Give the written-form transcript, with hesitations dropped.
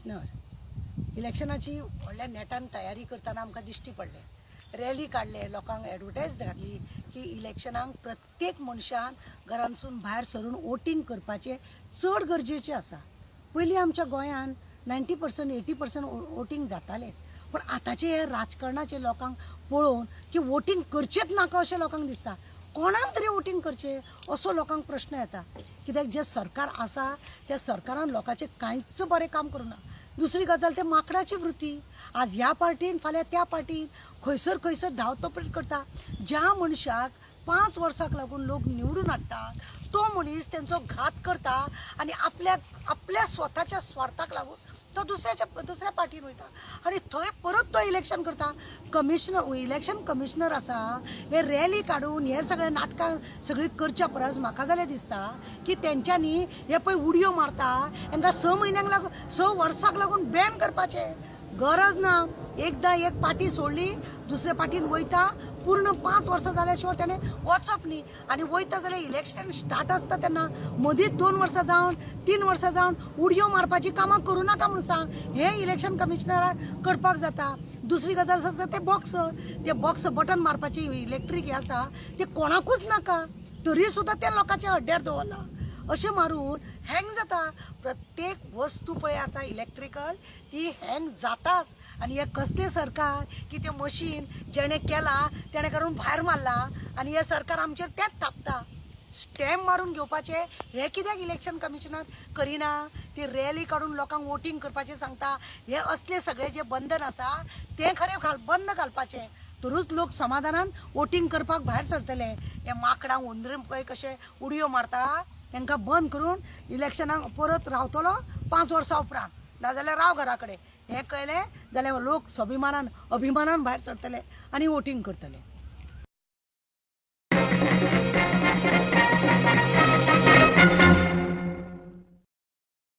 Commissioner इलेक्शनाची व्हडल्या नेटान तयारी करतना आमकां दिश्टी पडले, रॅली काडले, लोकांक एडवर्टायज घातली की इलेक्शनाक प्रत्येक मनशान घरांसून भायर सरून वोटींग करपाचें चड गरजेचें आसा। पयलीं आमच्या गोंयान 90% 80% वोटींग जातालें, पण आतांचे हे राजकारणाचे लोकांक पळोवन की वोटींग करचेंच नाका अशें लोकांक दिसता। कोणाक तरी वोटींग करचें असो लोकांक प्रश्न येता, कित्याक जे सरकार आसा त्या सरकारान लोकांचें कांयच बरें काम करूना। दुसरी गजाल ते माकडाची वृत्ती, आज ह्या पार्टीन फाल्यां त्या पार्टीन खंयसर खंयसर धांवतपट करता। ज्या मनशाक 5 वर्सांक लागून लोक निवडून हाडटात तो मनीस तेंचो घात करता आणि आपल्या स्वताच्या स्वार्थाक लागून तो दुसऱ्या पार्टीन वयता आणि थंय परत तो इलेक्शन करता। इलेक्शन कमिशनर आसा हे रॅली काडून हे सगळे नाटकां सगळी करच्या परस म्हाका जाल्यार दिसता की तेंच्यांनी हे पळय उडयो मारता हांकां 6 वर्सांक लागून बॅन करपाचें गरज ना। एकदां एक पार्टी सोडली दुसऱ्या पार्टीन वयता, पूर्ण 5 वर्सां जाल्या शिवाय ताणें वचप न्ही आणि वयता जाल्यार इलेक्शन स्टार्ट आसता तेन्ना मदींच 2 वर्सां जावन 3 वर्सां जावन उडयो मारपाची कामां करूं नाका म्हूण सांग, हे इलेक्शन कमिशनराक करपाक जाता। दुसरी गजाल आसा ते बॉक्स बटन मारपाची इलेक्ट्रीक हे आसा ते कोणाकूच नाका, तरी सुद्दां ते लोकांच्या हड्ड्यार दवरला। अशें मारून हँग जाता प्रत्येक वस्तू पळय आतां इलेक्ट्रिकल ती हँग जाताच। आणि हे कसले सरकार की ते मशीन जेणे केला तेणे काडून भायर मारला आणि हे सरकार आमचेर तेच थापता। स्टॅम्प मारून घेवपाचे हे कित्याक इलेक्शन कमिशनर करिना? ती रॅली काडून लोकांक वोटींग करपाचें सांगता। हे असले सगळे जे बंधन आसा ते खरें बंद घालपाचें, तरूच लोक समाधानान वोटींग करपाक भायर सरतले। हे माकडांक हुंदरीं पळय कशे उडयो मारता तांकां बंद करून इलेक्शनाक परत रावतलो 5 वर्सां उपरांत, नाजाल्यार राव घरा कडेन। हें कळलें जाल्यार लोक अभिमानान भायर सरतले आनी वोटींग करतले।